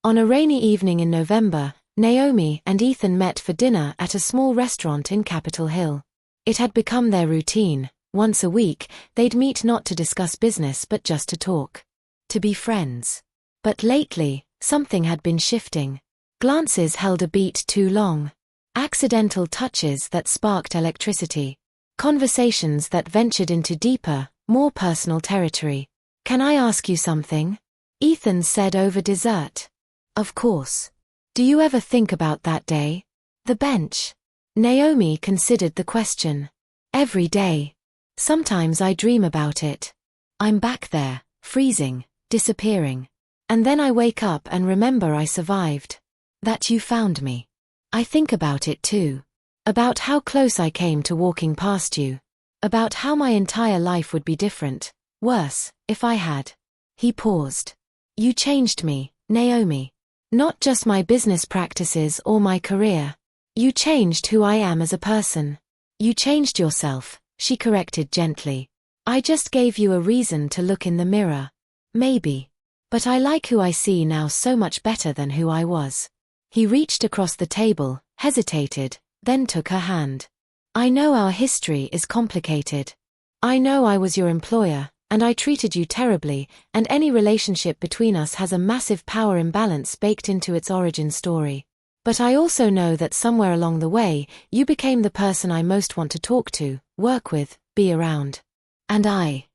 On a rainy evening in November, Naomi and Ethan met for dinner at a small restaurant in Capitol Hill. It had become their routine. Once a week, they'd meet not to discuss business but just to talk. To be friends. But lately, something had been shifting. Glances held a beat too long. Accidental touches that sparked electricity. Conversations that ventured into deeper, more personal territory. "Can I ask you something?" Ethan said over dessert. "Of course. Do you ever think about that day? The bench?" Naomi considered the question. "Every day. Sometimes I dream about it. I'm back there, freezing, disappearing. And then I wake up and remember I survived. That you found me. I think about it too. About how close I came to walking past you. About how my entire life would be different, worse, if I had. He paused. You changed me, Naomi. Not just my business practices or my career. You changed who I am as a person. You changed yourself, she corrected gently. I just gave you a reason to look in the mirror. Maybe. But I like who I see now so much better than who I was. He reached across the table, hesitated, then took her hand. I know our history is complicated. I know I was your employer, and I treated you terribly, and any relationship between us has a massive power imbalance baked into its origin story. But I also know that somewhere along the way, you became the person I most want to talk to, work with, be around. And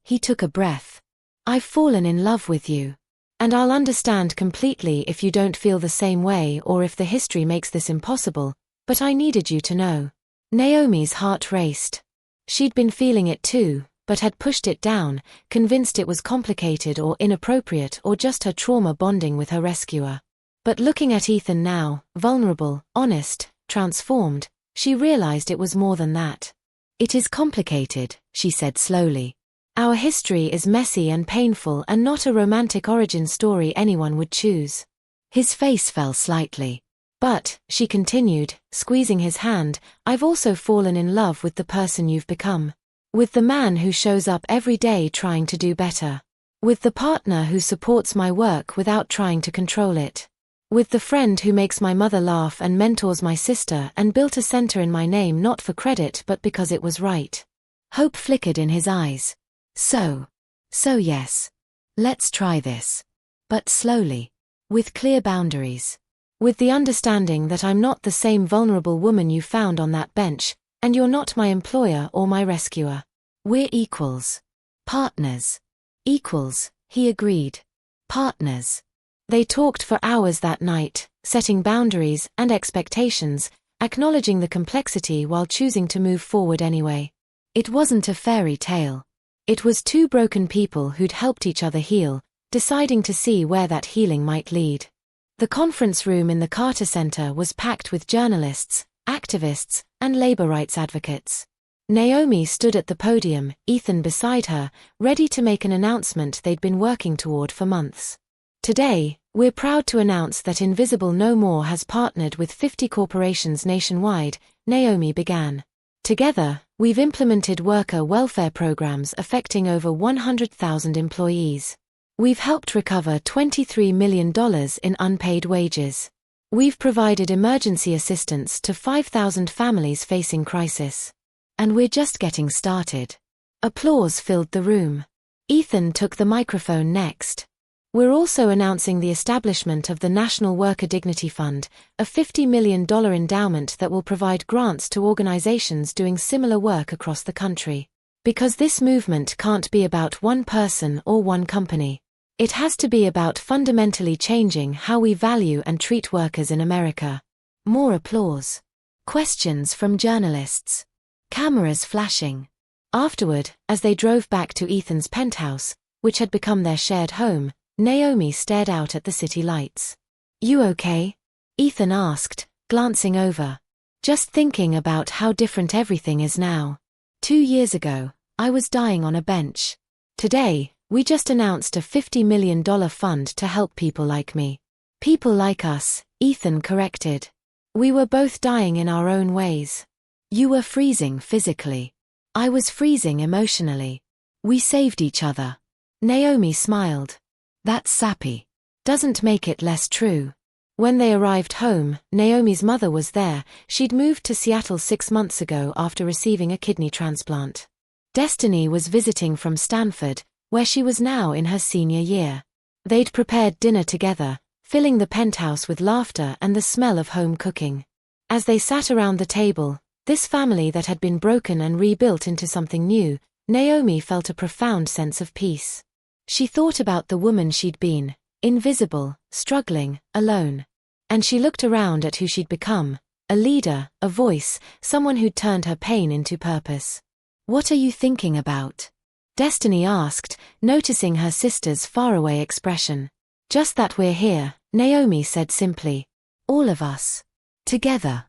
he took a breath. I've fallen in love with you. And I'll understand completely if you don't feel the same way or if the history makes this impossible, but I needed you to know. Naomi's heart raced. She'd been feeling it too, but had pushed it down, convinced it was complicated or inappropriate or just her trauma bonding with her rescuer. But looking at Ethan now, vulnerable, honest, transformed, she realized it was more than that. It is complicated, she said slowly. Our history is messy and painful and not a romantic origin story anyone would choose. His face fell slightly. But, she continued, squeezing his hand, I've also fallen in love with the person you've become. With the man who shows up every day trying to do better. With the partner who supports my work without trying to control it. With the friend who makes my mother laugh and mentors my sister and built a center in my name not for credit but because it was right. Hope flickered in his eyes. So yes. Let's try this. But slowly. With clear boundaries. With the understanding that I'm not the same vulnerable woman you found on that bench, and you're not my employer or my rescuer. We're equals. Partners. Equals, he agreed. Partners. They talked for hours that night, setting boundaries and expectations, acknowledging the complexity while choosing to move forward anyway. It wasn't a fairy tale. It was two broken people who'd helped each other heal, deciding to see where that healing might lead. The conference room in the Carter Center was packed with journalists, activists, and labor rights advocates. Naomi stood at the podium, Ethan beside her, ready to make an announcement they'd been working toward for months. Today, we're proud to announce that Invisible No More has partnered with 50 corporations nationwide, Naomi began. Together, we've implemented worker welfare programs affecting over 100,000 employees. We've helped recover $23 million in unpaid wages. We've provided emergency assistance to 5,000 families facing crisis. And we're just getting started. Applause filled the room. Ethan took the microphone next. We're also announcing the establishment of the National Worker Dignity Fund, a $50 million endowment that will provide grants to organizations doing similar work across the country. Because this movement can't be about one person or one company. It has to be about fundamentally changing how we value and treat workers in America. More applause. Questions from journalists. Cameras flashing. Afterward, as they drove back to Ethan's penthouse, which had become their shared home, Naomi stared out at the city lights. You okay? Ethan asked, glancing over. Just thinking about how different everything is now. 2 years ago, I was dying on a bench. Today, we just announced a $50 million fund to help people like me. People like us, Ethan corrected. We were both dying in our own ways. You were freezing physically. I was freezing emotionally. We saved each other. Naomi smiled. That's sappy. Doesn't make it less true. When they arrived home, Naomi's mother was there. She'd moved to Seattle 6 months ago after receiving a kidney transplant. Destiny was visiting from Stanford, where she was now in her senior year. They'd prepared dinner together, filling the penthouse with laughter and the smell of home cooking. As they sat around the table, this family that had been broken and rebuilt into something new, Naomi felt a profound sense of peace. She thought about the woman she'd been, invisible, struggling, alone. And she looked around at who she'd become, a leader, a voice, someone who'd turned her pain into purpose. What are you thinking about? Destiny asked, noticing her sister's faraway expression. Just that we're here, Naomi said simply. All of us. Together.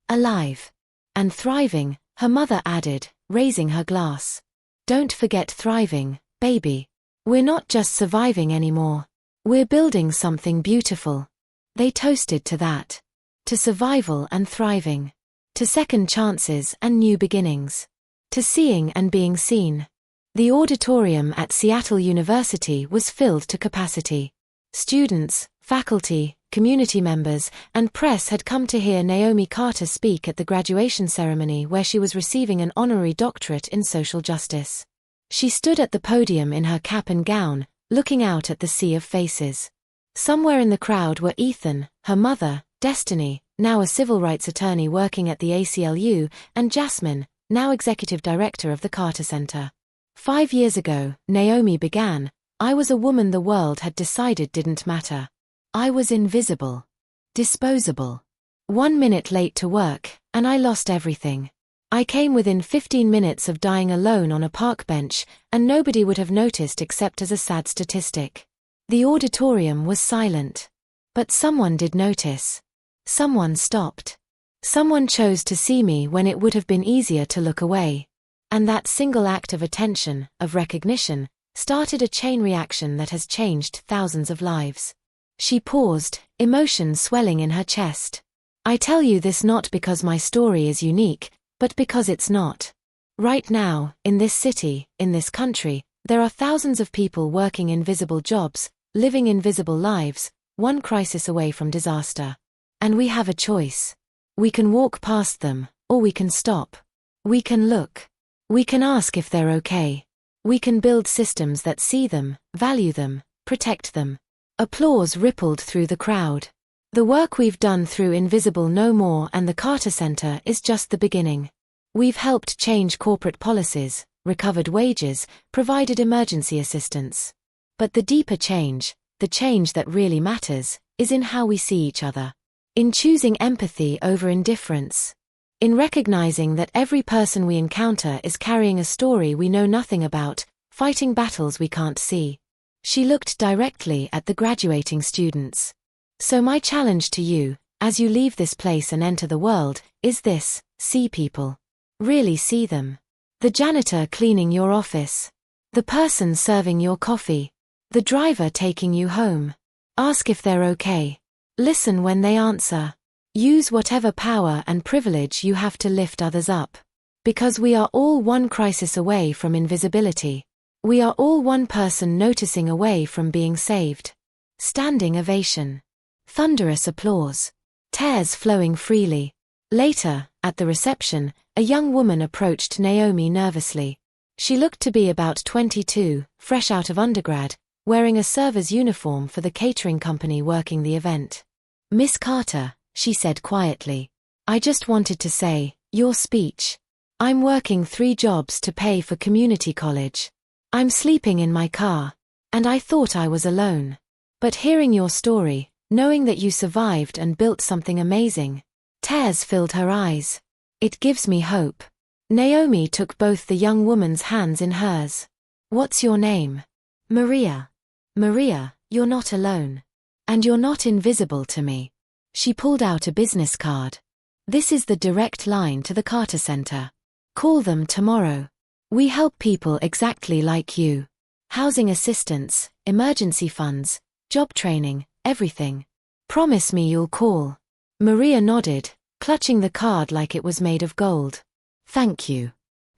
Alive. And thriving, her mother added, raising her glass. Don't forget thriving, baby. We're not just surviving anymore. We're building something beautiful. They toasted to that. To survival and thriving. To second chances and new beginnings. To seeing and being seen. The auditorium at Seattle University was filled to capacity. Students, faculty, community members, and press had come to hear Naomi Carter speak at the graduation ceremony where she was receiving an honorary doctorate in social justice. She stood at the podium in her cap and gown, looking out at the sea of faces. Somewhere in the crowd were Ethan, her mother, Destiny, now a civil rights attorney working at the ACLU, and Jasmine, now executive director of the Carter Center. 5 years ago, Naomi began, I was a woman the world had decided didn't matter. I was invisible. Disposable. 1 minute late to work, and I lost everything. I came within 15 minutes of dying alone on a park bench, and nobody would have noticed except as a sad statistic. The auditorium was silent. But someone did notice. Someone stopped. Someone chose to see me when it would have been easier to look away. And that single act of attention, of recognition, started a chain reaction that has changed thousands of lives. She paused, emotion swelling in her chest. I tell you this not because my story is unique, but because it's not. Right now, in this city, in this country, there are thousands of people working invisible jobs, living invisible lives, one crisis away from disaster. And we have a choice. We can walk past them, or we can stop. We can look. We can ask if they're okay. We can build systems that see them, value them, protect them. Applause rippled through the crowd. The work we've done through Invisible No More and the Carter Center is just the beginning. We've helped change corporate policies, recovered wages, provided emergency assistance. But the deeper change, the change that really matters, is in how we see each other. In choosing empathy over indifference. In recognizing that every person we encounter is carrying a story we know nothing about, fighting battles we can't see. She looked directly at the graduating students. So my challenge to you, as you leave this place and enter the world, is this: see people. Really see them. The janitor cleaning your office. The person serving your coffee. The driver taking you home. Ask if they're okay. Listen when they answer. Use whatever power and privilege you have to lift others up. Because we are all one crisis away from invisibility. We are all one person noticing away from being saved. Standing ovation. Thunderous applause. Tears flowing freely. Later, at the reception, a young woman approached Naomi nervously. She looked to be about 22, fresh out of undergrad, wearing a server's uniform for the catering company working the event. Miss Carter, she said quietly. I just wanted to say, your speech. I'm working 3 jobs to pay for community college. I'm sleeping in my car. And I thought I was alone. But hearing your story, knowing that you survived and built something amazing. Tears filled her eyes. It gives me hope. Naomi took both the young woman's hands in hers. What's your name? Maria. Maria, you're not alone. And you're not invisible to me. She pulled out a business card. This is the direct line to the Carter Center. Call them tomorrow. We help people exactly like you. Housing assistance, emergency funds, job training, everything. Promise me you'll call. Maria nodded, clutching the card like it was made of gold. Thank you.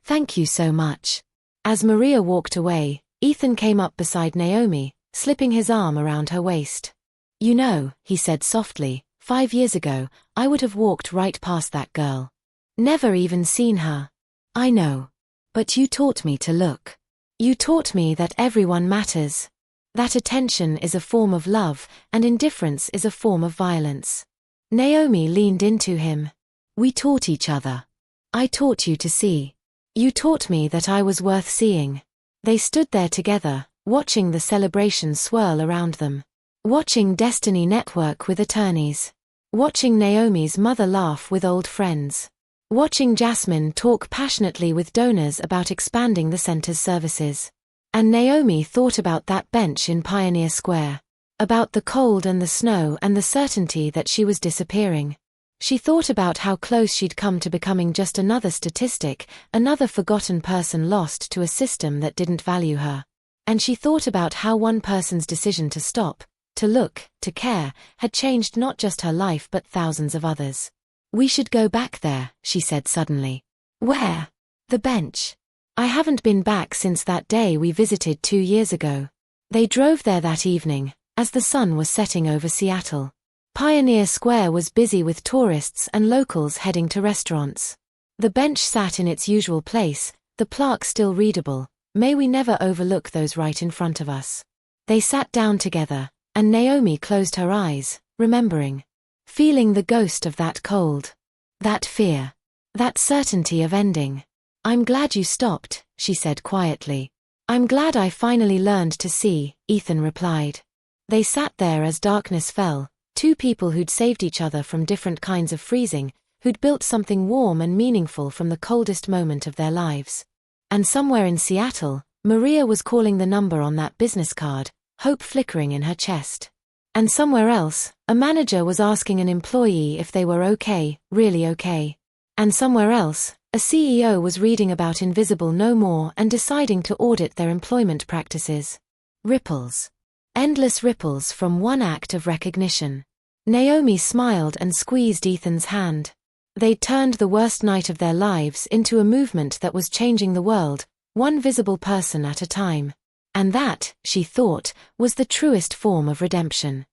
Thank you so much. As Maria walked away, Ethan came up beside Naomi, slipping his arm around her waist. You know, he said softly, 5 years ago, I would have walked right past that girl. Never even seen her. I know. But you taught me to look. You taught me that everyone matters. That attention is a form of love, and indifference is a form of violence. Naomi leaned into him. We taught each other. I taught you to see. You taught me that I was worth seeing. They stood there together, watching the celebration swirl around them. Watching Destiny network with attorneys. Watching Naomi's mother laugh with old friends. watching Jasmine talk passionately with donors about expanding the center's services. And Naomi thought about that bench in Pioneer Square, about the cold and the snow and the certainty that she was disappearing. She thought about how close she'd come to becoming just another statistic, another forgotten person lost to a system that didn't value her. And she thought about how one person's decision to stop, to look, to care, had changed not just her life but thousands of others. "We should go back there," she said suddenly. "Where?" "The bench. I haven't been back since that day we visited 2 years ago." They drove there that evening, as the sun was setting over Seattle. Pioneer Square was busy with tourists and locals heading to restaurants. The bench sat in its usual place, the plaque still readable, "May we never overlook those right in front of us." They sat down together, and Naomi closed her eyes, remembering. Feeling the ghost of that cold. That fear. That certainty of ending. "I'm glad you stopped," she said quietly. "I'm glad I finally learned to see," Ethan replied. They sat there as darkness fell, two people who'd saved each other from different kinds of freezing, who'd built something warm and meaningful from the coldest moment of their lives. And somewhere in Seattle, Maria was calling the number on that business card, hope flickering in her chest. And somewhere else, a manager was asking an employee if they were okay, really okay. And somewhere else, a CEO was reading about Invisible No More and deciding to audit their employment practices. Ripples. Endless ripples from one act of recognition. Naomi smiled and squeezed Ethan's hand. They'd turned the worst night of their lives into a movement that was changing the world, one visible person at a time. And that, she thought, was the truest form of redemption.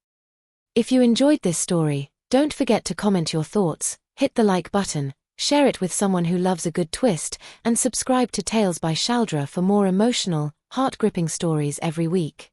If you enjoyed this story, don't forget to comment your thoughts, hit the like button, share it with someone who loves a good twist, and subscribe to Tales by Shaldra for more emotional, heart-gripping stories every week.